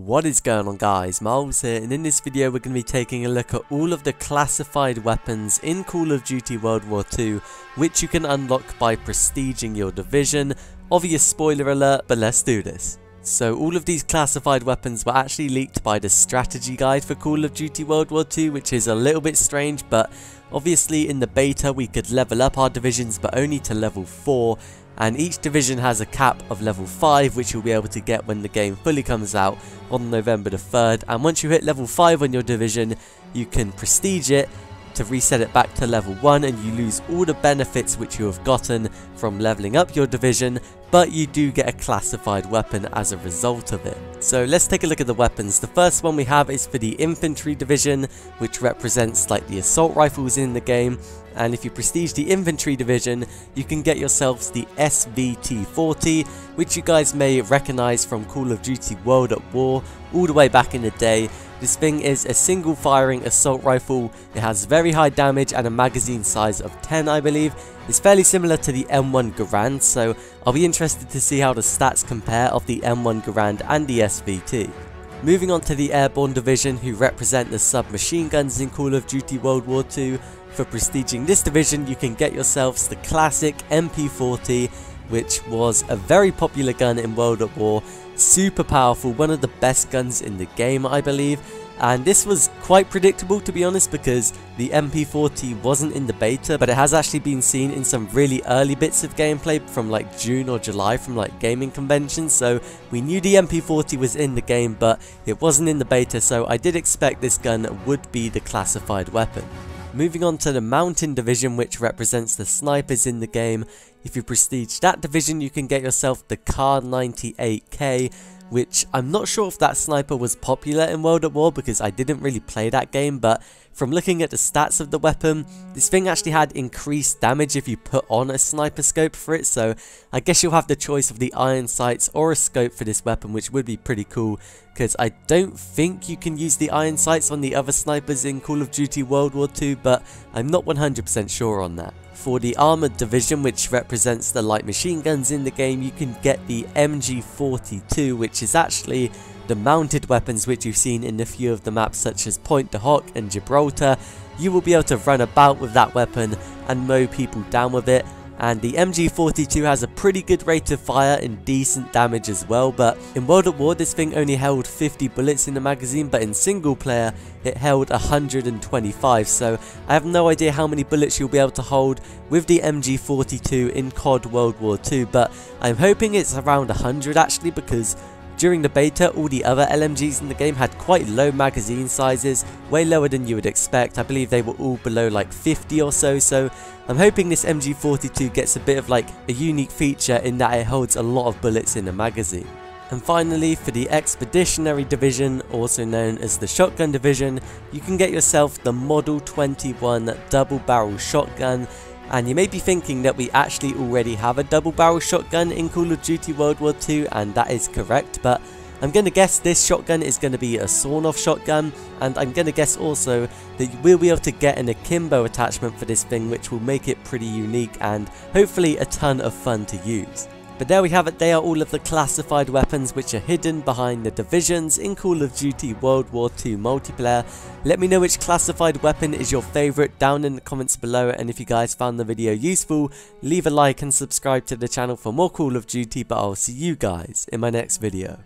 What is going on, guys? Miles here, and in this video we're going to be taking a look at all of the classified weapons in Call of Duty World War II, which you can unlock by prestiging your division. Obvious spoiler alert, but let's do this. So all of these classified weapons were actually leaked by the strategy guide for Call of Duty World War II, which is a little bit strange, but obviously in the beta we could level up our divisions, but only to level 4. And each division has a cap of level 5, which you'll be able to get when the game fully comes out on November the 3rd. And once you hit level 5 on your division, you can prestige it to reset it back to level 1, and you lose all the benefits which you have gotten from leveling up your division, but you do get a classified weapon as a result of it. So let's take a look at the weapons. The first one we have is for the Infantry Division, which represents like the assault rifles in the game. And if you prestige the Infantry Division, you can get yourselves the SVT-40, which you guys may recognize from Call of Duty World at War all the way back in the day. This thing is a single firing assault rifle. It has very high damage and a magazine size of 10, I believe. It's fairly similar to the M1 Garand, so I'll be interested to see how the stats compare of the M1 Garand and the SVT. Moving on to the Airborne Division, who represent the submachine guns in Call of Duty World War II. For prestiging this division, you can get yourselves the classic MP40, which was a very popular gun in World at War. Super powerful, one of the best guns in the game, I believe. And this was quite predictable, to be honest, because the MP40 wasn't in the beta, but it has actually been seen in some really early bits of gameplay from like June or July from like gaming conventions. So we knew the MP40 was in the game, but it wasn't in the beta, so I did expect this gun would be the classified weapon. Moving on to the Mountain Division, which represents the snipers in the game. If you prestige that division, you can get yourself the Kar 98K, which I'm not sure if that sniper was popular in World at War because I didn't really play that game, but from looking at the stats of the weapon, this thing actually had increased damage if you put on a sniper scope for it, so I guess you'll have the choice of the iron sights or a scope for this weapon, which would be pretty cool, because I don't think you can use the iron sights on the other snipers in Call of Duty World War II, but I'm not 100% sure on that. For the Armoured Division, which represents the light machine guns in the game, you can get the MG42, which is actually the mounted weapons which you've seen in a few of the maps such as Point de Hoc and Gibraltar. You will be able to run about with that weapon and mow people down with it. And the MG42 has a pretty good rate of fire and decent damage as well, but in World at War this thing only held 50 bullets in the magazine, but in single player it held 125, so I have no idea how many bullets you'll be able to hold with the MG42 in CoD World War II, but I'm hoping it's around 100 actually, because during the beta, all the other LMGs in the game had quite low magazine sizes, way lower than you would expect. I believe they were all below like 50 or so, so I'm hoping this MG42 gets a bit of like a unique feature in that it holds a lot of bullets in a magazine. And finally, for the Expeditionary Division, also known as the Shotgun Division, you can get yourself the Model 21 double barrel shotgun. And you may be thinking that we actually already have a double barrel shotgun in Call of Duty World War II, and that is correct, but I'm going to guess this shotgun is going to be a sawn-off shotgun, and I'm going to guess also that you will be able to get an akimbo attachment for this thing, which will make it pretty unique and hopefully a ton of fun to use. But there we have it, they are all of the classified weapons which are hidden behind the divisions in Call of Duty World War II multiplayer. Let me know which classified weapon is your favourite down in the comments below, and if you guys found the video useful, leave a like and subscribe to the channel for more Call of Duty, but I'll see you guys in my next video.